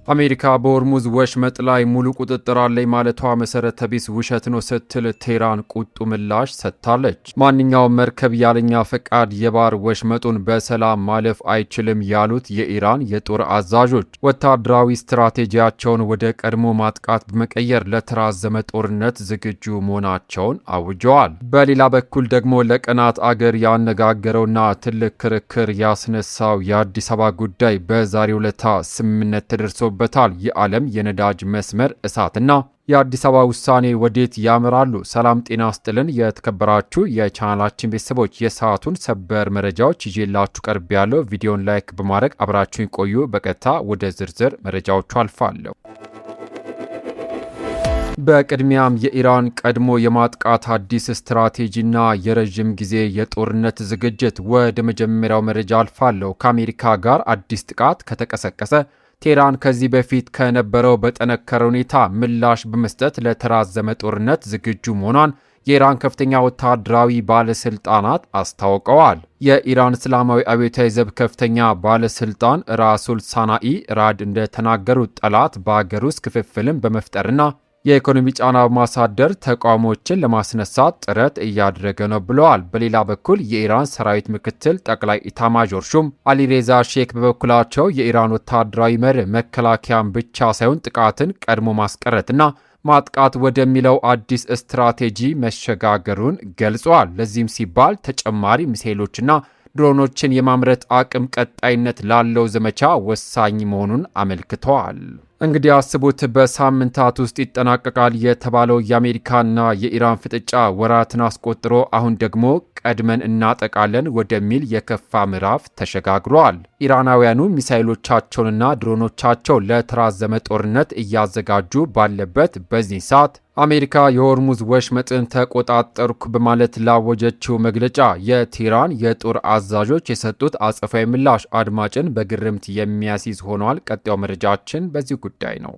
አሜሪካ በሆርሙዝ ወሽመጥ ላይ ሙሉ ቁጥጥር አለኝ ማለቷ መሰረተ ቢስ ውሸት ነው ስትል ቴህራን ቁጡ ምላሽ ሰጥታለች። ማንኛውም መርከብ ያለኛ ፈቃድ የባህር ወሽመጡን በሰላም ማለፍ አይችልም ያሉት የኢራን የጦር አዛዦች ወታደራዊ ስትራቴጂያቸውን ወደ ቀድሞ ማጥቃት በመቀየር ለተራዘመ ጦርነት ዝግጁ መሆናቸውን አውጀዋል። በሌላ በኩል ደግሞ ለቀናት አገር ያነጋገረውና ትልቅ ክርክር ያስነሳው የአዲስ አበባ ጉዳይ በዛሬው ዕለት ስምምነት ተደርሶ በታል። የዓለም የነዳጅ መስመር እሳትና የአዲስ አበባ ውሳኔ ወዴት ያመራሉ? ሰላም ጤና ስጥልን። የተከበራችሁ የቻናላችን ቤተሰቦች የሰዓቱን ሰበር መረጃዎች ይዤላችሁ ቀርብ ያለው ቪዲዮን ላይክ በማድረግ አብራችሁን ቆዩ። በቀጥታ ወደ ዝርዝር መረጃዎቹ አልፋለሁ። በቅድሚያም የኢራን ቀድሞ የማጥቃት አዲስ ስትራቴጂና የረዥም ጊዜ የጦርነት ዝግጅት። ወደ መጀመሪያው መረጃ አልፋለሁ። ከአሜሪካ ጋር አዲስ ጥቃት ከተቀሰቀሰ ቴህራን ከዚህ በፊት ከነበረው በጠነከረ ሁኔታ ምላሽ በመስጠት ለተራዘመ ጦርነት ዝግጁ መሆኗን የኢራን ከፍተኛ ወታደራዊ ባለስልጣናት አስታውቀዋል። የኢራን እስላማዊ አብዮታዊ ዘብ ከፍተኛ ባለስልጣን ራሱል ሳናኢ ራድ እንደተናገሩት ጠላት በአገር ውስጥ ክፍፍልን በመፍጠርና የኢኮኖሚ ጫና በማሳደር ተቃውሞዎችን ለማስነሳት ጥረት እያደረገ ነው ብለዋል። በሌላ በኩል የኢራን ሰራዊት ምክትል ጠቅላይ ኢታማዦር ሹም አሊሬዛ ሼክ በበኩላቸው የኢራን ወታደራዊ መርህ መከላከያን ብቻ ሳይሆን ጥቃትን ቀድሞ ማስቀረትና ማጥቃት ወደሚለው አዲስ ስትራቴጂ መሸጋገሩን ገልጸዋል። ለዚህም ሲባል ተጨማሪ ሚሳኤሎችና ድሮኖችን የማምረት አቅም ቀጣይነት ላለው ዘመቻ ወሳኝ መሆኑን አመልክተዋል። እንግዲህ አስቡት፣ በሳምንታት ውስጥ ይጠናቀቃል የተባለው የአሜሪካና የኢራን ፍጥጫ ወራትን አስቆጥሮ አሁን ደግሞ ቀድመን እናጠቃለን ወደሚል የከፋ ምዕራፍ ተሸጋግሯል። ኢራናውያኑ ሚሳይሎቻቸውንና ድሮኖቻቸው ለተራዘመ ጦርነት እያዘጋጁ ባለበት በዚህ ሰዓት አሜሪካ የሆርሙዝ ወሽመጥን ተቆጣጠርኩ በማለት ላወጀችው መግለጫ የቴህራን የጦር አዛዦች የሰጡት አጸፋዊ ምላሽ አድማጭን በግርምት የሚያስይዝ ሆኗል። ቀጣዩ መረጃችን በዚህ ጉዳይ ነው።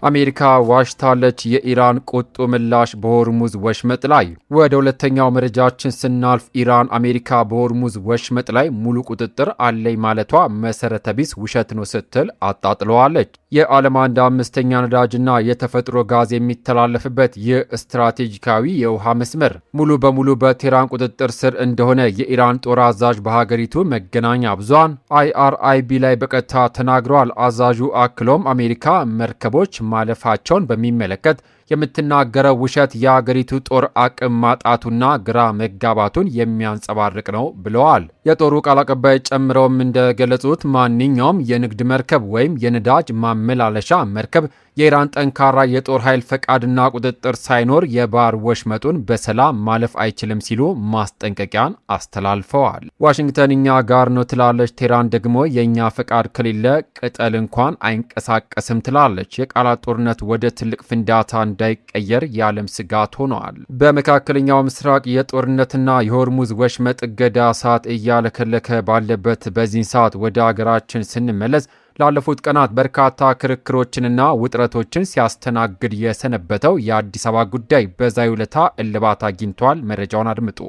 አሜሪካ ዋሽታለች። የኢራን ቁጡ ምላሽ በሆርሙዝ ወሽመጥ ላይ። ወደ ሁለተኛው መረጃችን ስናልፍ ኢራን አሜሪካ በሆርሙዝ ወሽመጥ ላይ ሙሉ ቁጥጥር አለኝ ማለቷ መሰረተ ቢስ ውሸት ነው ስትል አጣጥለዋለች። የዓለም አንድ አምስተኛ ነዳጅና የተፈጥሮ ጋዝ የሚተላለፍበት ይህ ስትራቴጂካዊ የውሃ መስመር ሙሉ በሙሉ በቴህራን ቁጥጥር ስር እንደሆነ የኢራን ጦር አዛዥ በሀገሪቱ መገናኛ ብዙሃን IRIB ላይ በቀጥታ ተናግረዋል። አዛዡ አክሎም አሜሪካ መርከቦች ማለፋቸውን በሚመለከት የምትናገረው ውሸት የአገሪቱ ጦር አቅም ማጣቱና ግራ መጋባቱን የሚያንጸባርቅ ነው ብለዋል። የጦሩ ቃል አቀባይ ጨምረውም እንደገለጹት ማንኛውም የንግድ መርከብ ወይም የነዳጅ ማመላለሻ መርከብ የኢራን ጠንካራ የጦር ኃይል ፈቃድና ቁጥጥር ሳይኖር የባህር ወሽመጡን በሰላም ማለፍ አይችልም ሲሉ ማስጠንቀቂያን አስተላልፈዋል። ዋሽንግተን እኛ ጋር ነው ትላለች፣ ቴህራን ደግሞ የእኛ ፈቃድ ከሌለ ቅጠል እንኳን አይንቀሳቀስም ትላለች። የቃላት ጦርነት ወደ ትልቅ ፍንዳታ እንዳይቀየር የዓለም ስጋት ሆነዋል። በመካከለኛው ምስራቅ የጦርነትና የሆርሙዝ ወሽመጥ እገዳ ሰዓት እያለከለከ ባለበት በዚህ ሰዓት ወደ አገራችን ስንመለስ ላለፉት ቀናት በርካታ ክርክሮችንና ውጥረቶችን ሲያስተናግድ የሰነበተው የአዲስ አበባ ጉዳይ በዛሬው ዕለት እልባት አግኝቷል። መረጃውን አድምጡ።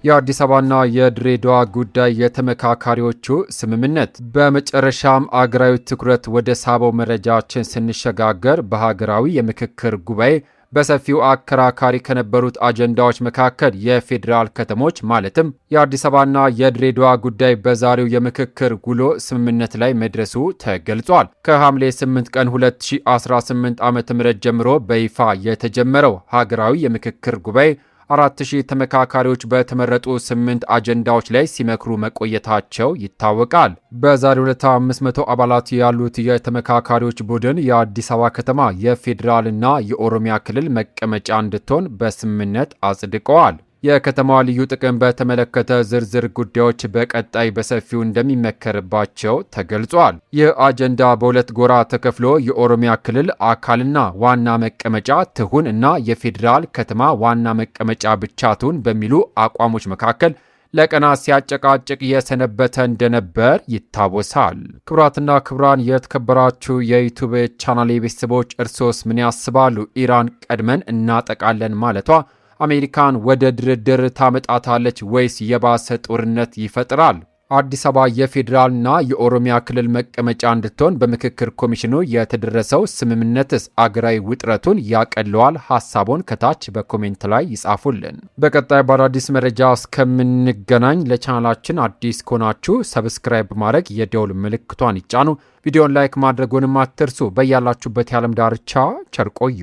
የአዲስ አበባና የድሬዳዋ ጉዳይ የተመካካሪዎቹ ስምምነት። በመጨረሻም አገራዊ ትኩረት ወደ ሳበው መረጃችን ስንሸጋገር በሀገራዊ የምክክር ጉባኤ በሰፊው አከራካሪ ከነበሩት አጀንዳዎች መካከል የፌዴራል ከተሞች ማለትም የአዲስ አበባና የድሬዳዋ ጉዳይ በዛሬው የምክክር ውሎ ስምምነት ላይ መድረሱ ተገልጿል። ከሐምሌ 8 ቀን 2018 ዓ.ም ጀምሮ በይፋ የተጀመረው ሀገራዊ የምክክር ጉባኤ 4000 ተመካካሪዎች በተመረጡ 8 አጀንዳዎች ላይ ሲመክሩ መቆየታቸው ይታወቃል። በዛሬው ዕለት 500 አባላት ያሉት የተመካካሪዎች ቡድን የአዲስ አበባ ከተማ የፌዴራልና የኦሮሚያ ክልል መቀመጫ እንድትሆን በስምምነት አጽድቀዋል። የከተማዋ ልዩ ጥቅም በተመለከተ ዝርዝር ጉዳዮች በቀጣይ በሰፊው እንደሚመከርባቸው ተገልጿል። ይህ አጀንዳ በሁለት ጎራ ተከፍሎ የኦሮሚያ ክልል አካልና ዋና መቀመጫ ትሁን እና የፌዴራል ከተማ ዋና መቀመጫ ብቻ ትሁን በሚሉ አቋሞች መካከል ለቀናት ሲያጨቃጭቅ የሰነበተ እንደነበር ይታወሳል። ክቡራትና ክቡራን የተከበራችሁ የዩቲዩብ ቻናል ቤተሰቦች እርሶስ ምን ያስባሉ? ኢራን ቀድመን እናጠቃለን ማለቷ አሜሪካን ወደ ድርድር ታመጣታለች ወይስ የባሰ ጦርነት ይፈጥራል? አዲስ አበባ የፌዴራልና የኦሮሚያ ክልል መቀመጫ እንድትሆን በምክክር ኮሚሽኑ የተደረሰው ስምምነትስ አገራዊ ውጥረቱን ያቀለዋል? ሀሳቦን ከታች በኮሜንት ላይ ይጻፉልን። በቀጣይ በአዳዲስ መረጃ እስከምንገናኝ ለቻናላችን አዲስ ከሆናችሁ ሰብስክራይብ ማድረግ የደውል ምልክቷን ይጫኑ። ቪዲዮን ላይክ ማድረጉንም አትርሱ። በያላችሁበት የዓለም ዳርቻ ቸር ቆዩ።